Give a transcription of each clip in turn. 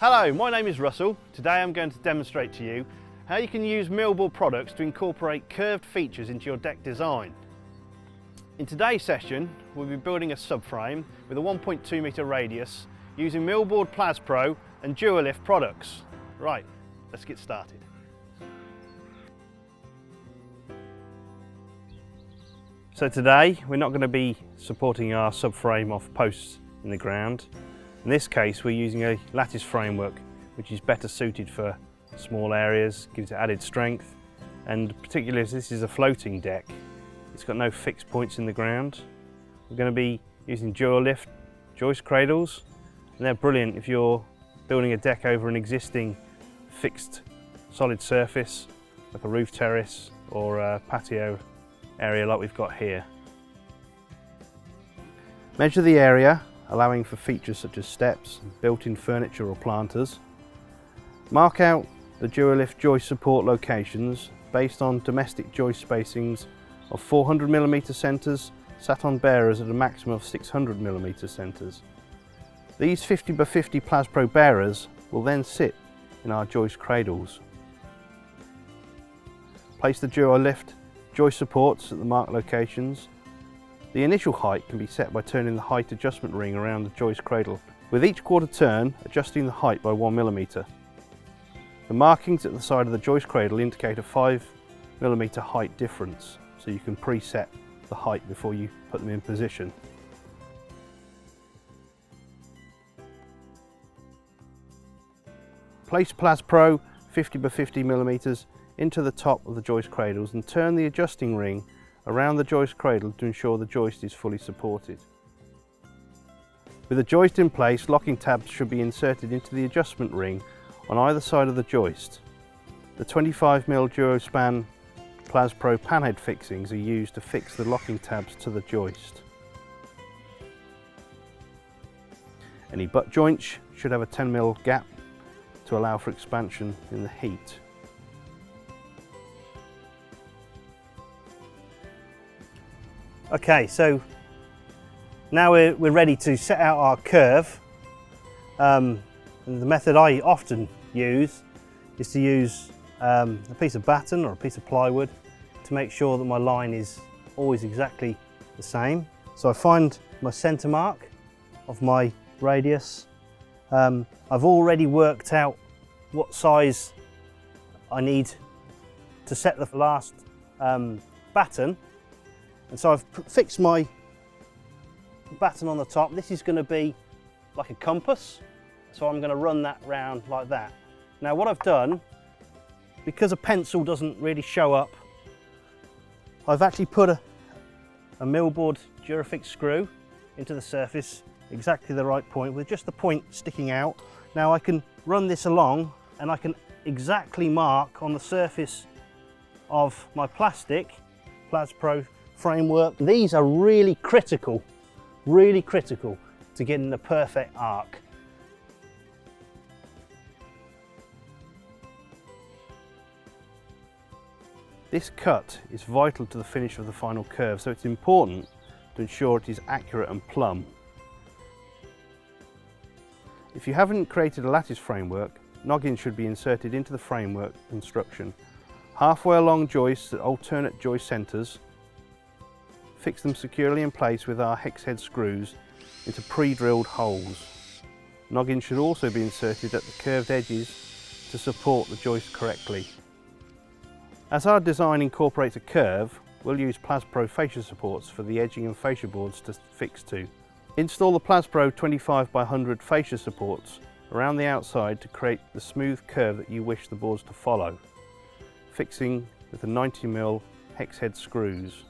Hello, my name is Russell. Today I'm going to demonstrate to you how you can use Millboard products to incorporate curved features into your deck design. In today's session, we'll be building a subframe with a 1.2 metre radius using Millboard Plas-Pro and DuoLift products. Right, let's get started. So today we're not going to be supporting our subframe off posts in the ground. In this case we're using a lattice framework which is better suited for small areas, gives it added strength, and particularly as this is a floating deck, it's got no fixed points in the ground. We're going to be using DuoLift joist cradles, and they're brilliant if you're building a deck over an existing fixed solid surface like a roof terrace or a patio area like we've got here. Measure the area, allowing for features such as steps, built-in furniture or planters. Mark out the DuoLift joist support locations based on domestic joist spacings of 400mm centres sat on bearers at a maximum of 600mm centres. These 50x50 Plas-Pro bearers will then sit in our joist cradles. Place the DuoLift joist supports at the marked locations. The initial height can be set by turning the height adjustment ring around the joist cradle, with each quarter turn adjusting the height by 1mm. The markings at the side of the joist cradle indicate a 5mm height difference, so you can preset the height before you put them in position. Place Plas-Pro 50x50mm into the top of the joist cradles and turn the adjusting ring around the joist cradle to ensure the joist is fully supported. With the joist in place, locking tabs should be inserted into the adjustment ring on either side of the joist. The 25mm DuoSpan Plas-Pro panhead fixings are used to fix the locking tabs to the joist. Any butt joints should have a 10mm gap to allow for expansion in the heat. Okay, so now we're ready to set out our curve. And the method I often use is to use a piece of batten or a piece of plywood to make sure that my line is always exactly the same. So I find my centre mark of my radius. I've already worked out what size I need to set the last batten. And so I've fixed my batten on the top. This is going to be like a compass, so I'm going to run that round like that. Now what I've done, because a pencil doesn't really show up, I've actually put a Millboard Durafix screw into the surface, exactly the right point, with just the point sticking out. Now I can run this along and I can exactly mark on the surface of my plastic Plas-Pro framework. These are really critical to getting the perfect arc. This cut is vital to the finish of the final curve, so it's important to ensure it is accurate and plumb. If you haven't created a lattice framework, noggins should be inserted into the framework construction. Halfway along joists at alternate joist centres. Fix them securely in place with our hex head screws into pre-drilled holes. Noggins should also be inserted at the curved edges to support the joist correctly. As our design incorporates a curve, we'll use Plas-Pro fascia supports for the edging and fascia boards to fix to. Install the Plas-Pro 25x100 fascia supports around the outside to create the smooth curve that you wish the boards to follow, fixing with the 90mm hex head screws.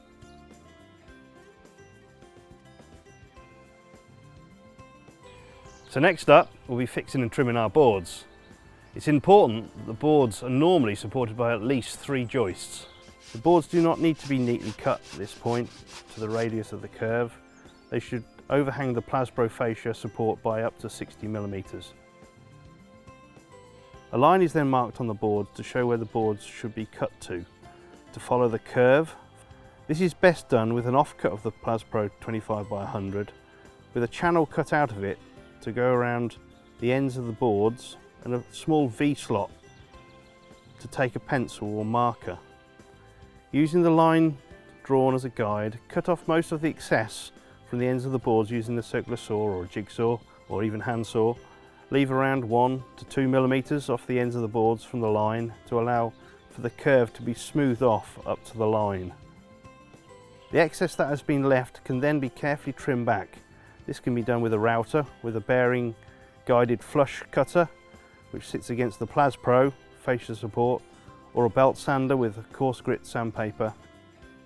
So next up, we'll be fixing and trimming our boards. It's important that the boards are normally supported by at least 3 joists. The boards do not need to be neatly cut at this point to the radius of the curve. They should overhang the Plas-Pro fascia support by up to 60mm. A line is then marked on the boards to show where the boards should be cut to follow the curve. This is best done with an offcut of the Plas-Pro 25x100 with a channel cut out of it to go around the ends of the boards and a small V-slot to take a pencil or marker. Using the line drawn as a guide, cut off most of the excess from the ends of the boards using a circular saw or a jigsaw or even handsaw. Leave around 1 to 2 millimeters off the ends of the boards from the line to allow for the curve to be smoothed off up to the line. The excess that has been left can then be carefully trimmed back. This can be done with a router with a bearing guided flush cutter which sits against the Plas-Pro fascia support, or a belt sander with a coarse grit sandpaper.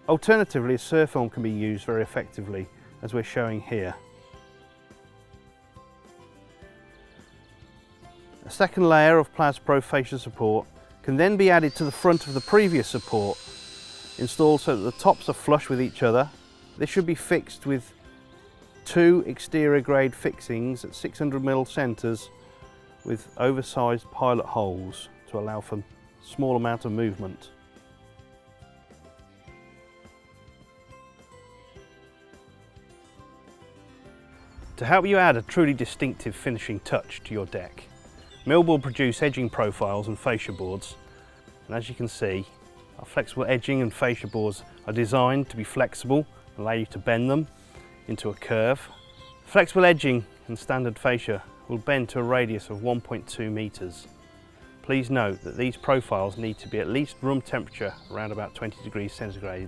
Alternatively, a surfilm can be used very effectively, as we're showing here. A second layer of Plas-Pro fascia support can then be added to the front of the previous support, installed so that the tops are flush with each other. This should be fixed with 2 exterior grade fixings at 600mm centres with oversized pilot holes to allow for small amount of movement. To help you add a truly distinctive finishing touch to your deck, Millboard produce edging profiles and fascia boards, and as you can see, our flexible edging and fascia boards are designed to be flexible and allow you to bend them into a curve. Flexible edging and standard fascia will bend to a radius of 1.2 meters. Please note that these profiles need to be at least room temperature, around about 20 degrees centigrade,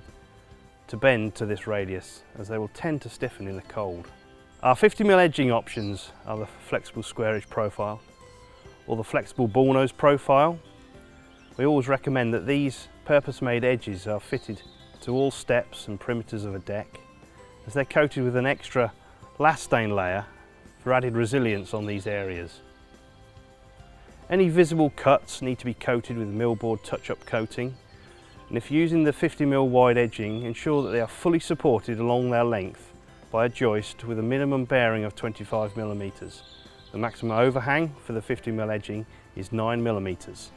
to bend to this radius, as they will tend to stiffen in the cold. Our 50mm edging options are the flexible square edge profile or the flexible ball nose profile. We always recommend that these purpose-made edges are fitted to all steps and perimeters of a deck, as they're coated with an extra last stain layer for added resilience on these areas. Any visible cuts need to be coated with Millboard touch-up coating, and if using the 50mm wide edging, ensure that they are fully supported along their length by a joist with a minimum bearing of 25mm. The maximum overhang for the 50mm edging is 9mm.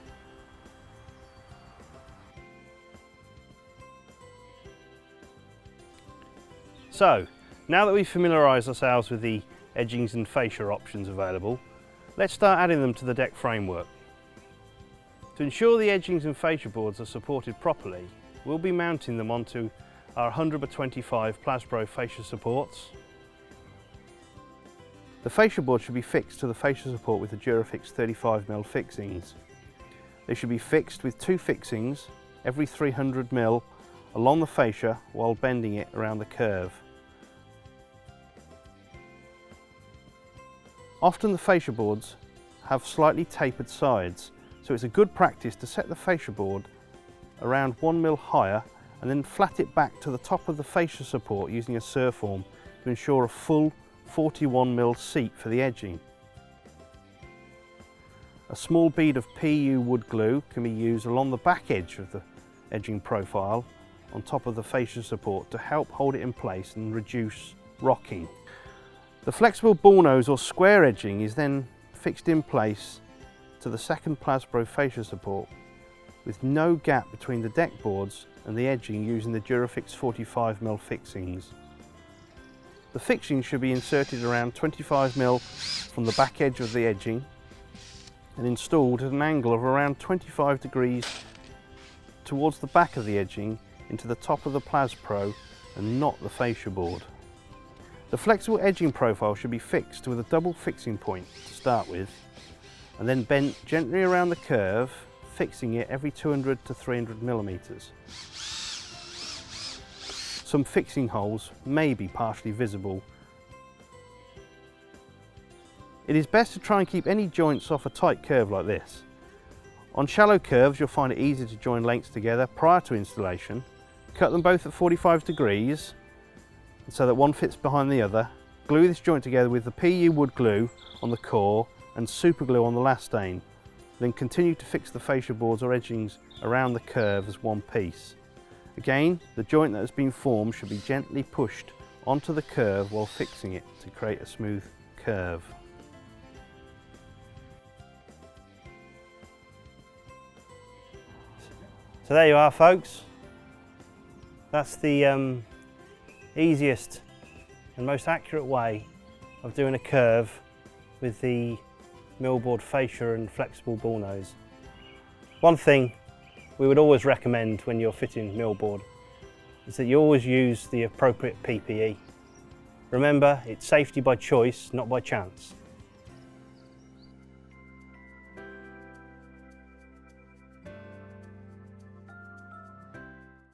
So, now that we've familiarised ourselves with the edgings and fascia options available, let's start adding them to the deck framework. To ensure the edgings and fascia boards are supported properly, we'll be mounting them onto our 100x25 Plas-Pro fascia supports. The fascia board should be fixed to the fascia support with the Durafix 35mm fixings. They should be fixed with 2 fixings every 300mm along the fascia while bending it around the curve. Often the fascia boards have slightly tapered sides, so it's a good practice to set the fascia board around 1mm higher and then flat it back to the top of the fascia support using a surfform to ensure a full 41mm seat for the edging. A small bead of PU wood glue can be used along the back edge of the edging profile on top of the fascia support to help hold it in place and reduce rocking. The flexible ball nose or square edging is then fixed in place to the second Plas-Pro fascia support with no gap between the deck boards and the edging using the Durafix 45mm fixings. The fixings should be inserted around 25mm from the back edge of the edging and installed at an angle of around 25 degrees towards the back of the edging into the top of the Plas-Pro and not the fascia board. The flexible edging profile should be fixed with a double fixing point to start with and then bent gently around the curve, fixing it every 200 to 300mm. Some fixing holes may be partially visible. It is best to try and keep any joints off a tight curve like this. On shallow curves you'll find it easy to join lengths together prior to installation. Cut them both at 45 degrees so that one fits behind the other. Glue this joint together with the PU wood glue on the core and super glue on the last stain. Then continue to fix the fascia boards or edgings around the curve as one piece. Again, the joint that has been formed should be gently pushed onto the curve while fixing it to create a smooth curve. So there you are, folks. That's the easiest and most accurate way of doing a curve with the Millboard fascia and flexible ball nose. One thing we would always recommend when you're fitting Millboard is that you always use the appropriate PPE. Remember, it's safety by choice, not by chance.